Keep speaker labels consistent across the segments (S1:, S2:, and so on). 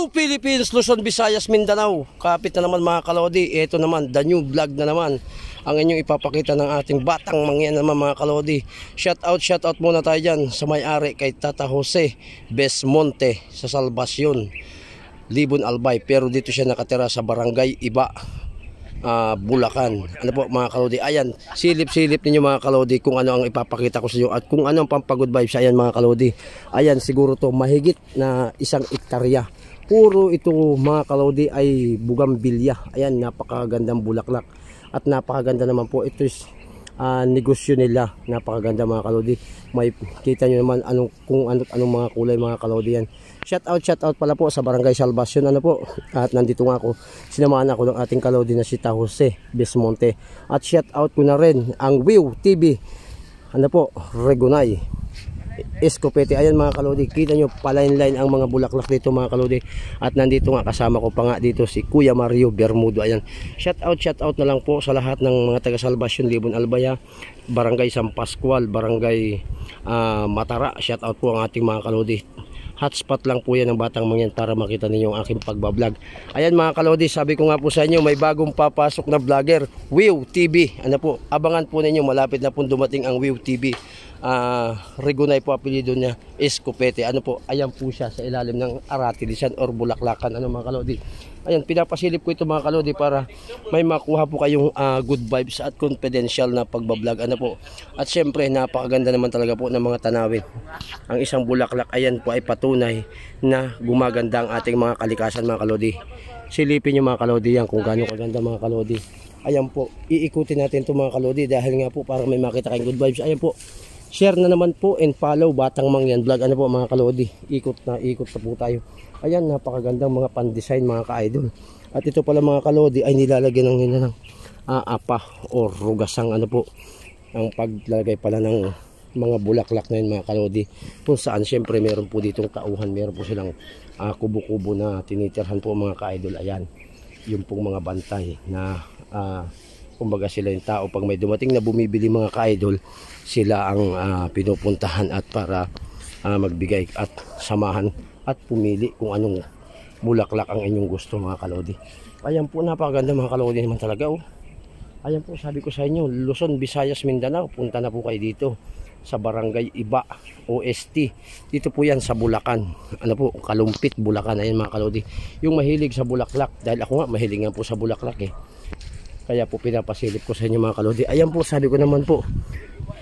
S1: Hello Philippines, Luzon, Visayas, Mindanao. Kapit na naman mga kalodi. Ito naman, the new vlog na naman ang inyong ipapakita ng ating batang mangyan naman mga kalodi. Shout out muna tayo dyan sa may-ari kay Tata Jose Besmonte sa Salvacion, Libon Albay. Pero dito siya nakatira sa Barangay Iba, Bulacan. Ano po mga kalodi, ayan, silip-silip ninyo mga kalodi kung ano ang ipapakita ko sa inyo at kung ano ang pampagod vibes. Ayan mga kalodi, ayan, siguro to mahigit na 1 hektarya. Puro ito mga kalodi ay bugambilya. Ayan, napakagandang bulaklak at napakaganda naman po. Ito is negosyo nila, napakaganda mga kalodi. May kita nyo naman anong mga kulay mga kalodi yan. Shout out pala po sa Barangay Salvacion, ano po. At nandito nga ako, sinamahan ako ng ating kalodi na si Tata Jose Besmonte. At shout out ko na rin ang Wiw TV, ano po, Regunay Escopete. Ayan mga kalodi, kita nyo palain-line ang mga bulaklak dito mga kalodi. At nandito nga kasama ko pa nga dito si Kuya Mario Bermudo. Ayan, shout out na lang po sa lahat ng mga taga Salvacion, Libon Albay, Barangay San Pascual, Barangay Matara. Shout out po ang ating mga kalodi. Hotspot lang po yan ng batang mangyan para makita ninyo ang aking pagbablog. Ayan mga kalodi, sabi ko nga po sa inyo, may bagong papasok na vlogger, Wiw TV. Ano po, abangan po ninyo, malapit na po dumating ang Wiw TV. Regunay po apelyido niya, Escopete. Ano po, ayan po siya sa ilalim ng aratilisan or bulaklakan. Ano mga kalodi, ayan, pinapasilip ko ito mga kalodi para may makuha po kayong good vibes at confidential na pagbablog. Ano po, at syempre napakaganda naman talaga po ng mga tanawin. Ang isang bulaklak, ayan po, ay patunay na gumaganda ang ating mga kalikasan mga kalodi. Silipin nyo mga kalodi yan kung gaano kaganda mga kalodi. Ayan po, iikutin natin ito mga kalodi dahil nga po para may makita kayong good vibes. Ayan po, share na naman po and follow Batang Mangyan Vlog. Ano po mga kalodi, ikot na po tayo. Ayan, napakagandang mga pan-design mga ka-idol. At ito pala mga kalodi ay nilalagyan ng nila ng apa o rugasang, ano po, ang paglalagay pala ng mga bulaklak na yun mga kalodi, kung saan syempre meron po ditong tauhan, meron po silang kubo-kubo na tinitirhan po mga ka-idol. Ayan, yung pong mga bantay na kumbaga sila yung tao, pag may dumating na bumibili mga ka-idol, sila ang pinupuntahan at para magbigay at samahan at pumili kung anong bulaklak ang inyong gusto mga kalodi. Ayan po, napakaganda mga kalodi naman talaga. Ayan po, sabi ko sa inyo, Luzon, Visayas, Mindanao, punta na po kayo dito sa Barangay Iba OST. Dito po yan sa Bulacan, ano po, Kalumpit, Bulacan. Ayan mga kalodi, yung mahilig sa bulaklak, dahil ako nga mahilig nga po sa bulaklak kaya po pinapasilip ko sa inyo mga kalodi. Ayan po, sabi ko naman po,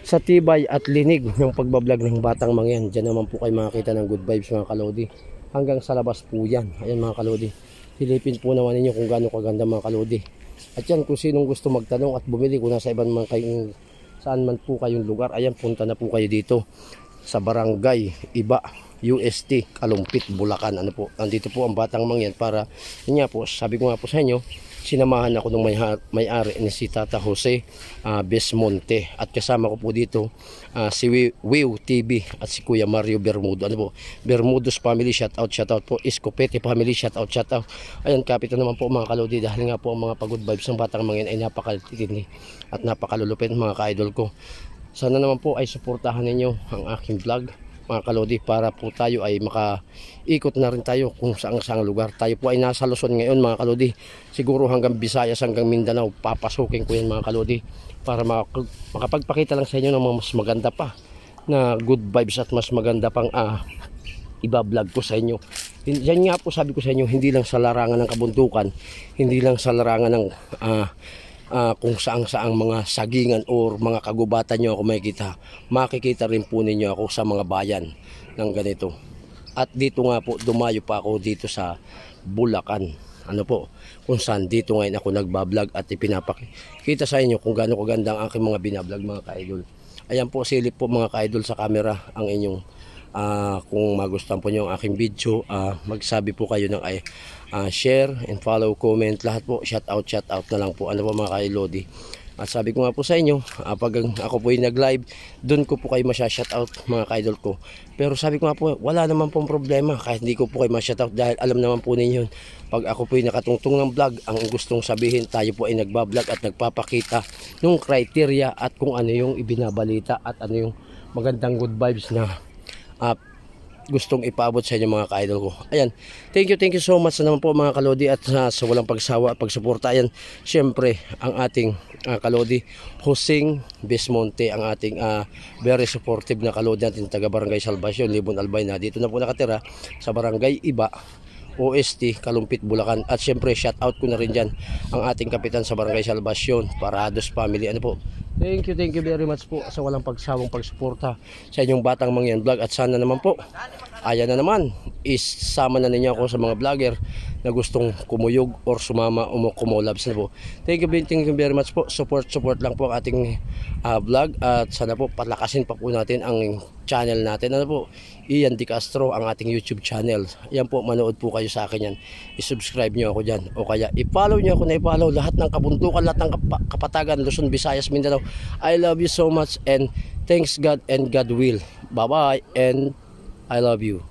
S1: sa tibay at linig ng pagbablog ng Batang Mangyan, dyan naman po kayo makakita ng good vibes mga kalodi. Hanggang sa labas po yan. Ayan mga kalodi, silipin po naman ninyo kung gaano kaganda mga kalodi. At yan, kung sinong gusto magtanong at bumili, kung nasa ibang man kayong, saan man po kayong lugar, ayan, punta na po kayo dito sa Barangay Iba UST, Kalumpit, Bulacan. Ano po, nandito po ang Batang Mangyan para yun nga po, sabi ko nga po sa inyo, sinamahan ako ng may-ari ni si Tata Jose Besmonte. At kasama ko po dito si Wiw TV at si Kuya Mario Bermudo. Ano po, Bermudo's family, shout out po. Escopete family, shout out. Ayan, kapito naman po mga kalodi, dahil nga po ang mga pagod vibes ng Batang Mangyan ay napakalitindi at napakalulupit mga ka-idol ko. Sana naman po ay suportahan ninyo ang aking vlog mga kalodi, para po tayo ay makaikot na rin tayo kung saang lugar. Tayo po ay nasa Luzon ngayon mga kalodi, siguro hanggang Visayas, hanggang Mindanao papasukin ko yan mga kalodi, para makapagpakita lang sa inyo ng mas maganda pa na good vibes at mas maganda pang iba-vlog ko sa inyo. Yan nga po, sabi ko sa inyo, hindi lang sa larangan ng kabundukan, hindi lang sa larangan ng kung saang mga sagingan or mga kagubatan nyo ako makikita rin po ninyo ako sa mga bayan ng ganito. At dito nga po, dumayo pa ako dito sa Bulacan, ano po, kung saan dito ngayon ako nagbablog at ipinapakita sa inyo kung gaano kaganda ang aking mga binablog mga ka-idol. Ayan po, silip po mga ka-idol sa camera ang inyong kung magustuhan po nyo ang aking video, magsabi po kayo ng share and follow, comment, lahat po, shout out na lang po, ano po mga ka-ilodi. At sabi ko nga po sa inyo, pag ako po yung nag-live, doon ko po kayo masya-shout out mga ka-idol ko. Pero sabi ko nga po, wala naman pong problema kahit hindi ko po kayo masya-shout out, dahil alam naman po ninyo, pag ako po yung nakatungtong ng vlog, ang gustong sabihin, tayo po ay nagbablog at nagpapakita ng criteria at kung ano yung ibinabalita at ano yung magandang good vibes na gustong ipaabot sa inyo mga ka-idol ko. Ayan, thank you so much na naman po mga kalodi at sa walang pagsawa at pagsuporta. Ayan, syempre ang ating kalodi Hosing Bismonte, ang ating very supportive na kalodi natin, taga Barangay Salvacion, Libon Albay, na dito na po nakatira sa Barangay Iba, OST, Kalumpit, Bulacan. At syempre shout out ko na rin dyan ang ating kapitan sa Barangay Salvacion, Parados family. Ano po, thank you very much po sa walang pagsawang pagsuporta sa inyong Batang Mangyan Vlog. At sana naman po, ayan na naman, isama na ninyo ako sa mga vlogger na gustong kumuyog or sumama o kumolabs na po. Thank you very much po. Support lang po ang ating vlog, at sana po palakasin pa po natin ang channel natin. Ano po, Ian De Castro, ang ating YouTube channel. Yan po, manood po kayo sa akin yan. I-subscribe nyo ako dyan, o kaya i-follow nyo ako na i-follow lahat ng kabundukan, lahat ng kapatagan, Luzon, Visayas, Mindanao. I love you so much, and thanks God and God will. Bye bye, and I love you.